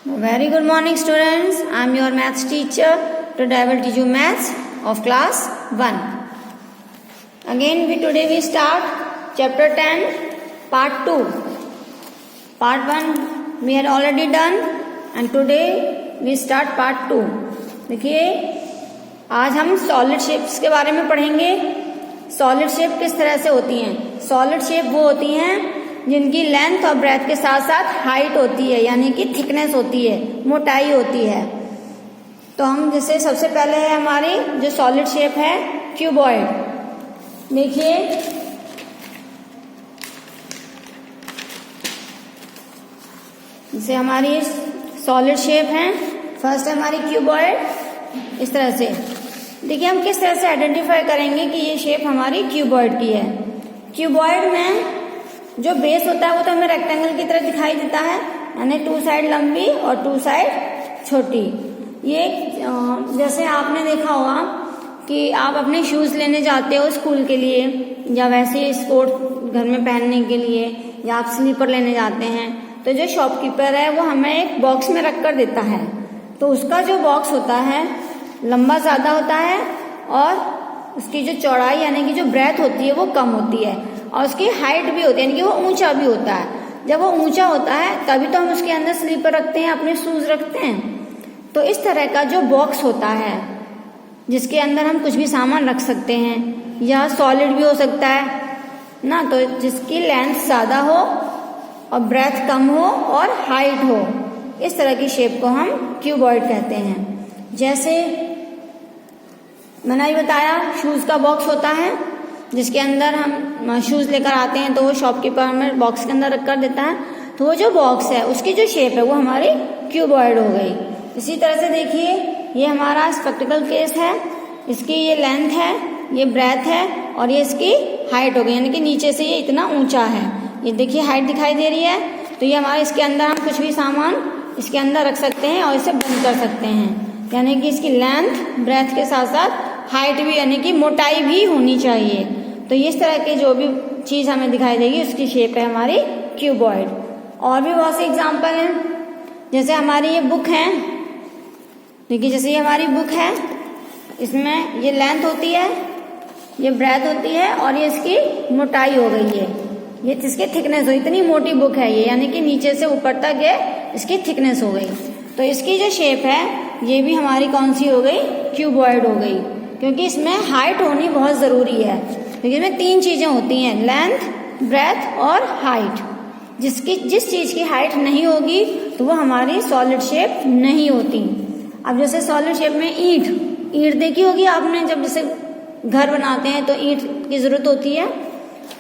Very good morning students. I am your maths teacher. Today I will teach you maths of class 1. Again today we start chapter 10 part 2. Part 1 we had already done and today we start part 2. देखिए आज हम solid shapes के बारे में पढ़ेंगे. Solid shape किस तरह से होती हैं. सॉलिड शेप वो होती हैं जिनकी लेंथ और ब्रेथ के साथ साथ हाइट होती है, यानी कि थिकनेस होती है, मोटाई होती है. तो हम जैसे सबसे पहले है हमारी जो सॉलिड शेप है क्यूबॉइड. देखिए जैसे हमारी सॉलिड शेप है. फर्स्ट है हमारी क्यूबॉइड. इस तरह से देखिए हम किस तरह से आइडेंटिफाई करेंगे कि ये शेप हमारी क्यूबॉइड की है. क्यूबॉइड में जो बेस होता है वो तो हमें रेक्टेंगल की तरह दिखाई देता है, यानी 2 साइड लंबी और 2 साइड छोटी. ये जैसे आपने देखा होगा कि आप अपने शूज लेने जाते हो स्कूल के लिए या वैसे स्पोर्ट घर में पहनने के लिए, या आप स्लीपर लेने जाते हैं तो जो शॉपकीपर है वो हमें एक बॉक्स में रख कर देता है. तो उसका जो बॉक्स होता है लंबा ज्यादा होता है और उसकी जो चौड़ाई यानी कि जो ब्रेथ होती है वो कम होती है, और उसकी हाइट भी होती है यानी कि वो ऊंचा भी होता है. जब वो ऊंचा होता है तभी तो हम उसके अंदर स्लीपर रखते हैं, अपने शूज रखते हैं. तो इस तरह का जो बॉक्स होता है जिसके अंदर हम कुछ भी सामान रख सकते हैं, या सॉलिड भी हो सकता है ना, तो जिसकी लेंथ ज्यादा हो और ब्रेथ कम हो और हाइट हो, इस तरह की शेप को हम क्यूबॉइड कहते हैं. जैसे मैंने ये बताया शूज का बॉक्स होता है जिसके अंदर हम शूज लेकर आते हैं तो वो शॉपकीपर हमें बॉक्स के अंदर रख कर देता है. तो वो जो बॉक्स है उसकी जो शेप है वो हमारी क्यूबॉइड हो गई. इसी तरह से देखिए ये हमारा स्पेक्टिकल केस है. इसकी ये लेंथ है, ये ब्रेथ है और ये इसकी हाइट हो गई, यानी कि नीचे से ये इतना ऊंचा है. ये देखिए हाइट दिखाई दे रही है. तो ये हमारे इसके अंदर हम कुछ भी सामान इसके अंदर रख सकते हैं और इसे बंद कर सकते हैं, यानी कि इसकी लेंथ ब्रेथ के साथ साथ हाइट भी यानी कि मोटाई भी होनी चाहिए. तो इस तरह के जो भी चीज हमें दिखाई देगी उसकी शेप है हमारी क्यूबॉइड. और भी बहुत से एग्जांपल हैं. जैसे हमारी ये बुक है. देखिए जैसे ये हमारी बुक है, इसमें ये लेंथ होती है, ये ब्रेथ होती है और ये इसकी मोटाई हो गई है. ये इसकी थिकनेस हो, इतनी मोटी बुक है ये, यानी कि नीचे से ऊपर तक ये इसकी थिकनेस हो गई. तो इसकी जो शेप है ये भी हमारी कौन सी हो गई, क्यूबॉइड हो गई, क्योंकि इसमें हाइट होनी बहुत जरूरी है. क्योंकि इसमें 3 चीजें होती हैं, लेंथ, ब्रेथ और हाइट. जिस चीज की हाइट नहीं होगी तो वो हमारी सॉलिड शेप नहीं होती. अब जैसे सॉलिड शेप में ईंट देखी होगी आपने, जब जैसे घर बनाते हैं तो ईंट की जरूरत होती है.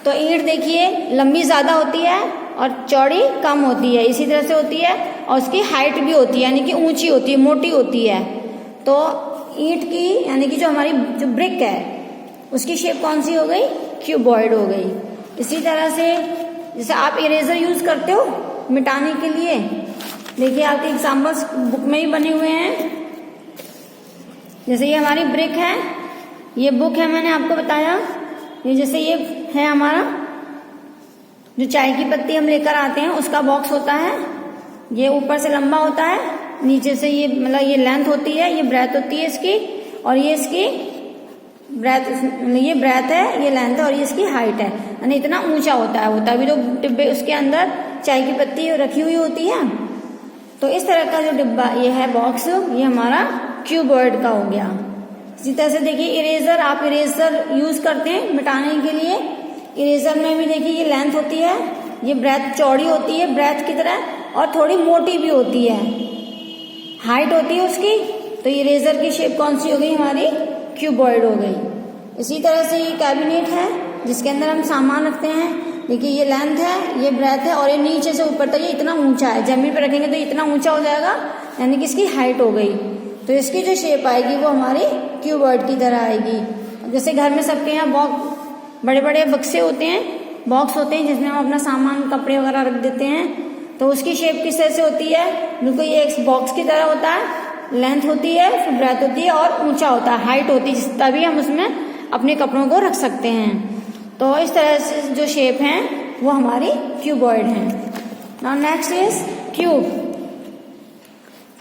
तो ईंट देखिए लंबी ज्यादा होती है और चौड़ी कम होती है, इसी तरह से होती है. और उसकी हाइट भी होती है, यानी कि ऊंची होती है, मोटी होती है. तो ईंट की यानी कि जो हमारी जो ब्रिक है उसकी शेप कौन सी हो गई, क्यूबॉइड हो गई. इसी तरह से जैसे आप इरेजर यूज करते हो मिटाने के लिए, देखिए आपके एग्जाम्पल्स बुक में ही बने हुए हैं. जैसे ये हमारी ब्रिक है, ये बुक है, मैंने आपको बताया. ये जैसे ये है हमारा जो चाय की पत्ती हम लेकर आते हैं उसका बॉक्स होता है. ये ऊपर से लंबा होता है, नीचे से ये मतलब ये लेंथ होती है, ये ब्रेथ होती है इसकी, और ये इसकी ब्रेथ, ये ब्रेथ है, ये लेंथ है और ये इसकी हाइट है, यानी इतना ऊंचा होता है वो, तभी तो डिब्बे उसके अंदर चाय की पत्ती रखी हुई होती है. तो इस तरह का जो डिब्बा ये है बॉक्स, ये हमारा क्यूबॉइड का हो गया. इसी तरह से देखिए इरेजर, आप इरेजर यूज करते हैं मिटाने के लिए. इरेजर में भी देखिए ये लेंथ होती है, ये ब्रेथ चौड़ी होती है ब्रेथ की तरह, और थोड़ी मोटी भी होती है, हाइट होती है उसकी. तो इरेजर की शेप कौन सी हो गई, हमारी क्यूबॉइड हो गई. इसी तरह से ये कैबिनेट है जिसके अंदर हम सामान रखते हैं. देखिए ये लेंथ है, ये ब्रेथ है और ये नीचे से ऊपर तक ये इतना ऊंचा है. जमीन पर रखेंगे तो इतना ऊंचा हो जाएगा, यानी कि इसकी हाइट हो गई. तो इसकी जो शेप आएगी वो हमारी क्यूबॉइड की तरह आएगी. जैसे घर में सबके यहाँ बड़े बड़े बक्से होते हैं, बॉक्स होते हैं जिसमें हम अपना सामान कपड़े वगैरह रख देते हैं. तो उसकी शेप किस तरह से होती है, बिल्कुल ये एक बॉक्स की तरह होता है. लेंथ होती है, फिर ब्रेथ होती है और ऊंचा होता है, हाइट होती है, तभी हम उसमें अपने कपड़ों को रख सकते हैं. तो इस तरह से जो शेप है वो हमारी क्यूबॉइड है. Now next is cube.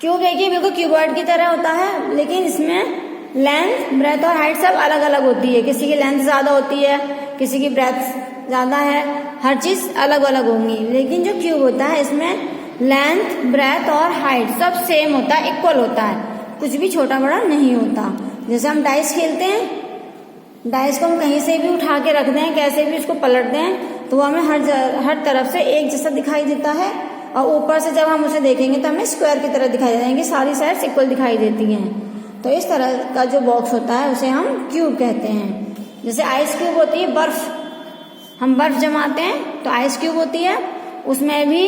Cube देखिए बिल्कुल क्यूबॉइड की तरह होता है, लेकिन इसमें लेंथ, ब्रेथ और हाइट सब अलग अलग होती है। किसी की लेंथ ज्यादा होती है, किसी की ब्रेथ ज्यादा है, हर चीज अलग अलग होंगी। लेकिन जो क्यूब होता है इसमें लेंथ, ब्रेथ और हाइट सब सेम होता है, इक्वल होता है, कुछ भी छोटा बड़ा नहीं होता। जैसे हम डाइस खेलते हैं, डाइस को हम कहीं से भी उठा के रख दें, कैसे भी उसको पलट दें, तो वो हमें हर तरफ से एक जैसा दिखाई देता है। और ऊपर से जब हम उसे देखेंगे तो हमें स्क्वायर की तरह दिखाई देंगे, सारी साइड्स इक्वल दिखाई देती हैं। तो इस तरह का जो बॉक्स होता है उसे हम क्यूब कहते हैं। जैसे आइस क्यूब होती है, बर्फ, हम बर्फ जमाते हैं तो आइस क्यूब होती है, उसमें भी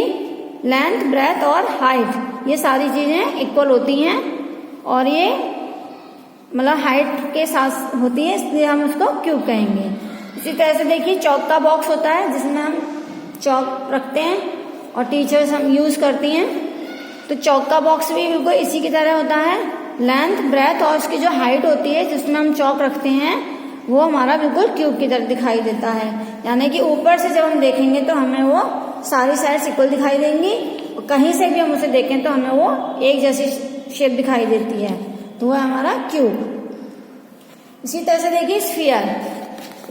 लेंथ, ब्रेथ और हाइट ये सारी चीजें इक्वल होती हैं, और ये मतलब हाइट के साथ होती है, इसलिए हम उसको क्यूब कहेंगे। इसी तरह से देखिए चौक का बॉक्स होता है, जिसमें हम चौक रखते हैं और टीचर्स हम यूज करती हैं। तो चौक का बॉक्स भी बिल्कुल इसी की तरह होता है, लेंथ, ब्रेथ और उसकी जो हाइट होती है जिसमें हम चौक रखते हैं वो हमारा बिल्कुल क्यूब की तरह दिखाई देता है। यानी कि ऊपर से जब हम देखेंगे तो हमें वो सारी साइड्स इक्वल दिखाई देंगी, और कहीं से भी हम उसे देखें तो हमें वो एक जैसी शेप दिखाई देती है, तो वो है हमारा क्यूब। इसी तरह से देखिए स्फीयर।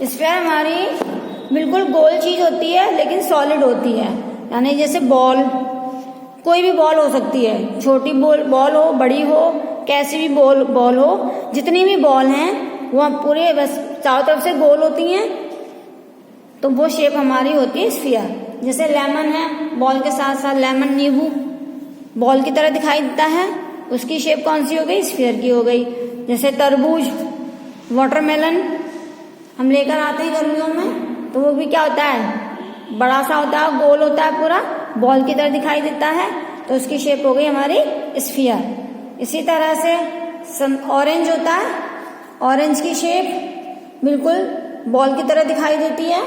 स्फीयर हमारी बिल्कुल गोल चीज होती है लेकिन सॉलिड होती है। यानी जैसे बॉल, कोई भी बॉल हो सकती है, छोटी बॉल हो, बड़ी हो, कैसी भी बॉल हो, जितनी भी बॉल हैं वो पूरे बस चारों तरफ से गोल होती हैं, तो वो शेप हमारी होती है स्फीयर। जैसे लेमन है, बॉल के साथ साथ लेमन, नींबू बॉल की तरह दिखाई देता है, उसकी शेप कौन सी हो गई? स्फीयर की हो गई। जैसे तरबूज, वाटरमेलन हम लेकर आते हैं गर्मियों में, तो वो भी क्या होता है? बड़ा सा होता है, गोल होता है, पूरा बॉल की तरह दिखाई देता है, तो उसकी शेप हो गई हमारी स्फीयर। इसी तरह से ऑरेंज होता है, ऑरेंज की शेप बिल्कुल बॉल की तरह दिखाई देती है,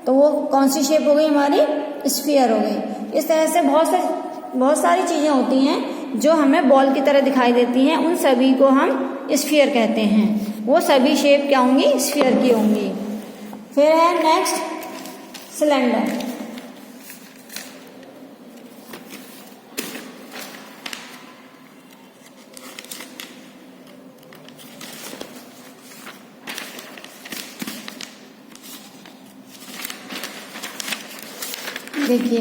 तो वो कौन सी शेप हो गई? हमारी स्फीयर हो गई। इस तरह से बहुत सारी चीजें होती हैं जो हमें बॉल की तरह दिखाई देती हैं, उन सभी को हम स्फीयर कहते हैं। वो सभी शेप क्या होंगी? स्फीयर की होंगी। फिर है नेक्स्ट सिलेंडर। देखिए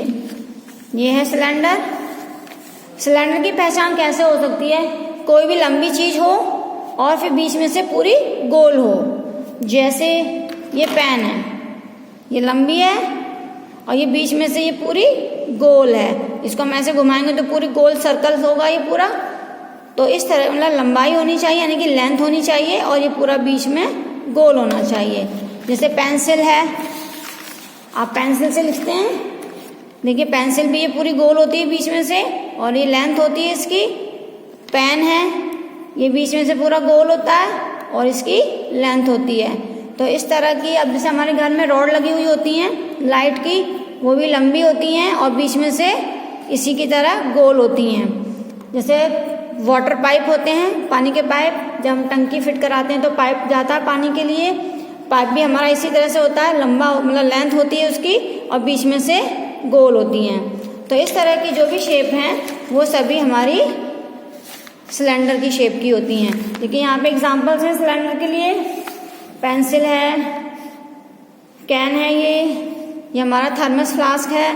ये है सिलेंडर। सिलेंडर की पहचान कैसे हो सकती है? कोई भी लंबी चीज हो और फिर बीच में से पूरी गोल हो। जैसे ये पेन है, ये लंबी है और ये बीच में से ये पूरी गोल है, इसको हम ऐसे घुमाएंगे तो पूरी गोल सर्कल होगा ये पूरा। तो इस तरह मतलब लंबाई होनी चाहिए, यानी कि लेंथ होनी चाहिए, और ये पूरा बीच में गोल होना चाहिए। जैसे पेंसिल है, आप पेंसिल से लिखते हैं, देखिए पेंसिल भी ये पूरी गोल होती है बीच में से, और ये लेंथ होती है इसकी। पेन है, ये बीच में से पूरा गोल होता है और इसकी लेंथ होती है। तो इस तरह की, अब जैसे हमारे घर में रॉड लगी हुई होती हैं लाइट की, वो भी लंबी होती हैं और बीच में से इसी की तरह गोल होती हैं। जैसे वाटर पाइप होते हैं, पानी के पाइप, जब हम टंकी फिट कराते हैं तो पाइप जाता है पानी के लिए, पाइप भी हमारा इसी तरह से होता है, लंबा मतलब लेंथ होती है उसकी और बीच में से गोल होती हैं। तो इस तरह की जो भी शेप हैं वो सभी हमारी सिलेंडर की शेप की होती हैं। देखिए यहाँ पे एग्जांपल्स हैं सिलेंडर के लिए। पेंसिल है, कैन है, ये हमारा थर्मस फ्लास्क है,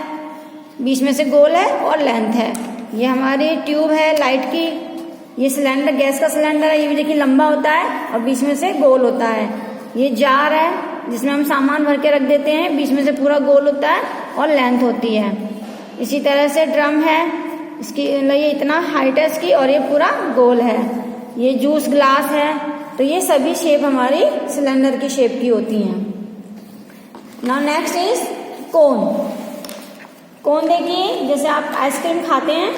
बीच में से गोल है और लेंथ है। ये हमारी ट्यूब है लाइट की। ये सिलेंडर गैस का सिलेंडर है, ये भी देखिए लंबा होता है और बीच में से गोल होता है। ये जार है जिसमें हम सामान भर के रख देते हैं, बीच में से पूरा गोल होता है और लेंथ होती है। इसी तरह से ड्रम है, इसकी ये इतना हाइट है इसकी और ये पूरा गोल है। ये जूस ग्लास है। तो ये सभी शेप हमारी सिलेंडर की शेप की होती हैं। नाउ नेक्स्ट इज कोन। कोन देखिए, जैसे आप आइसक्रीम खाते हैं,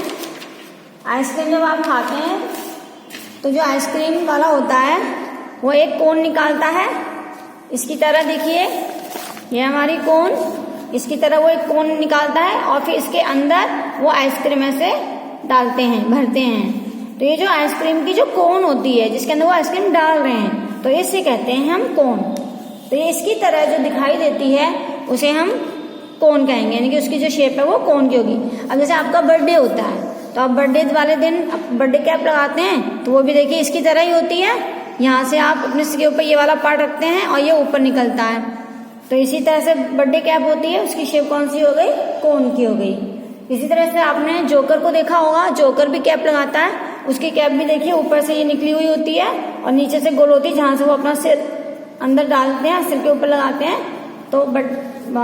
आइसक्रीम जब आप खाते हैं तो जो आइसक्रीम वाला होता है वो एक कोन निकालता है इसकी तरह। देखिए ये हमारी कोन, इसकी तरह वो एक कोन निकालता है और फिर इसके अंदर वो आइसक्रीम ऐसे डालते हैं, भरते हैं। तो ये जो आइसक्रीम की जो कोन होती है जिसके अंदर वो आइसक्रीम डाल रहे हैं, तो इसे कहते हैं हम कोन। तो ये इसकी तरह जो दिखाई देती है उसे हम कोन कहेंगे, यानी कि उसकी जो शेप है वो कोन की होगी। अब जैसे आपका बर्थडे होता है तो आप बर्थडे वाले दिन बर्थडे कैप लगाते हैं तो वो भी देखिए इसकी तरह ही होती है। यहाँ से आप अपने सिर के ऊपर ये वाला पार्ट रखते हैं और ये ऊपर निकलता है। तो इसी तरह से बर्थडे कैप होती है, उसकी शेप कौन सी हो गई, कोन की हो गई। इसी तरह से आपने जोकर को देखा होगा, जोकर भी कैप लगाता है, उसकी कैप भी देखिए ऊपर से ये निकली हुई होती है और नीचे से गोल होती है, जहाँ से वो अपना सिर अंदर डालते हैं, सिर के ऊपर लगाते हैं। तो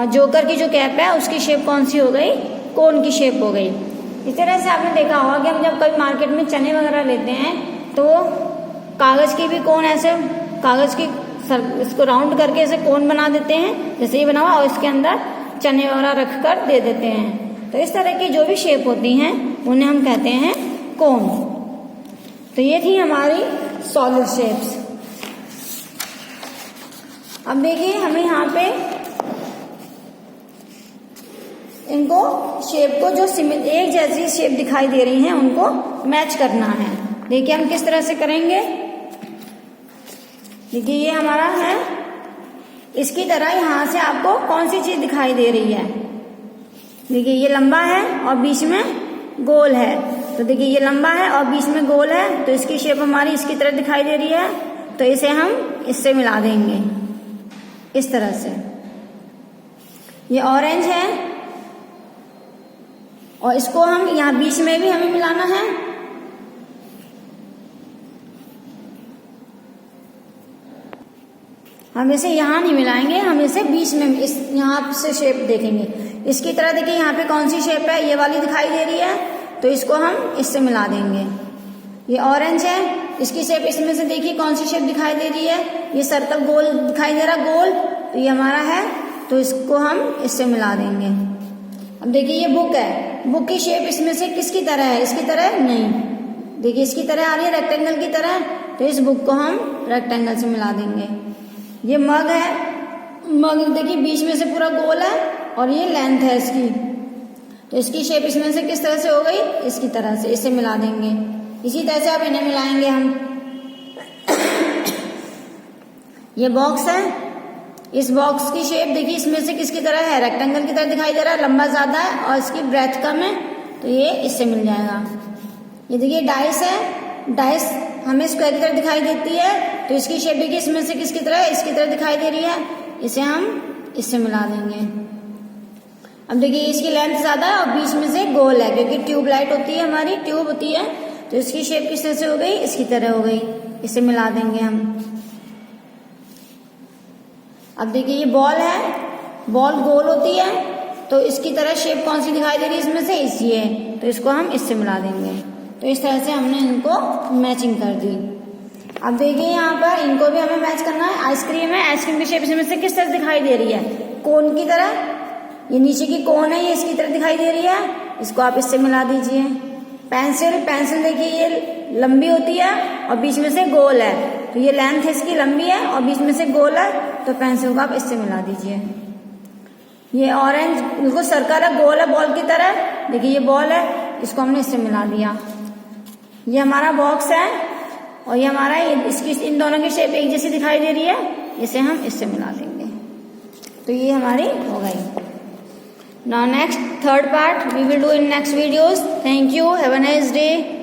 जोकर की जो कैप है उसकी शेप कौन सी हो गई, कोन की शेप हो गई। इस तरह से आपने देखा होगा कि हम जब कभी मार्केट में चने वगैरह लेते हैं तो कागज की भी कोन ऐसे कागज की इसको राउंड करके ऐसे कोन बना देते हैं, जैसे ये बना हुआ, और इसके अंदर चने वगैरह रख कर दे देते हैं। तो इस तरह की जो भी शेप होती हैं उन्हें हम कहते हैं कोन। तो ये थी हमारी सॉलिड शेप्स। अब देखिए हमें यहाँ पे इनको शेप को जो एक जैसी शेप दिखाई दे रही हैं उनको मैच करना है। देखिए हम किस तरह से करेंगे। देखिए ये हमारा है, इसकी तरह यहाँ से आपको कौन सी चीज दिखाई दे रही है। देखिए ये लंबा है और बीच में गोल है। तो देखिए ये लंबा है और बीच में गोल है, तो इसकी शेप हमारी इसकी तरह दिखाई दे रही है। तो इसे हम इससे मिला देंगे इस तरह से। ये ऑरेंज है और इसको हम यहाँ बीच में भी हमें मिलाना है। हम इसे यहाँ नहीं मिलाएंगे, हम इसे बीच में इस यहाँ से शेप देखेंगे। इसकी तरह देखिए यहाँ पे कौन सी शेप है, ये वाली दिखाई दे रही है, तो इसको हम इससे मिला देंगे। ये ऑरेंज है, इसकी शेप इसमें से देखिए कौन सी शेप दिखाई दे रही है, ये सर्कल गोल दिखाई दे रहा गोल, तो ये हमारा है, तो इसको हम इससे मिला देंगे। अब देखिए ये बुक है, बुक की शेप इसमें से किसकी तरह है, इसकी तरह नहीं, देखिए इसकी तरह आ रही है, रेक्टेंगल की तरह, तो इस बुक को हम रेक्टेंगल से मिला देंगे। ये मग है, मग देखिए बीच में से पूरा गोल है और ये लेंथ है इसकी, तो इसकी शेप इसमें से किस तरह से हो गई, इसकी तरह से, इसे मिला देंगे। इसी तरह से अब इन्हें मिलाएंगे हम। ये बॉक्स है, इस बॉक्स की शेप देखिए इसमें से किसकी तरह है, रेक्टेंगल की तरह दिखाई दे रहा है, लंबा ज्यादा है और इसकी ब्रेथ कम है, तो ये इससे मिल जाएगा। ये देखिए डाइस है, डाइस हमें स्क्वायर की तरह दिखाई देती है, तो इसकी शेप देखिए इसमें से किसकी तरह है, इसकी तरह दिखाई दे रही है, इसे हम इससे मिला देंगे। अब देखिए इसकी लेंथ ज्यादा है और बीच में से गोल है, क्योंकि ट्यूबलाइट होती है हमारी, ट्यूब होती है, तो इसकी शेप किस तरह से हो गई, इसकी तरह हो गई, इसे मिला देंगे हम। अब देखिए ये बॉल है, बॉल गोल होती है, तो इसकी तरह शेप कौन सी दिखाई दे रही है इसमें से, इसी है, तो इसको हम इससे मिला देंगे। तो इस तरह से हमने इनको मैचिंग कर दी। अब देखिए यहाँ पर इनको भी हमें मैच करना है। आइसक्रीम है, आइसक्रीम की शेप इसमें से किस तरह दिखाई दे रही है, कोन की तरह, ये नीचे की कोन है, ये इसकी तरह दिखाई दे रही है, इसको आप इससे मिला दीजिए। पेंसिल, पेंसिल देखिए ये लंबी होती है और बीच में से गोल है, तो ये लेंथ है इसकी लंबी है और बीच में से गोल है, तो पेंसिल को आप इससे मिला दीजिए। ये ऑरेंज बिल्कुल सर्कल है, गोल है बॉल की तरह, देखिए ये बॉल है, इसको हमने इससे मिला दिया। ये हमारा बॉक्स है और ये हमारा इसकी इन दोनों की शेप एक जैसी दिखाई दे रही है, इसे हम इससे मिला देंगे। तो ये हमारी हो गई। Now next third part we will do in next videos. Thank you. Have a nice day.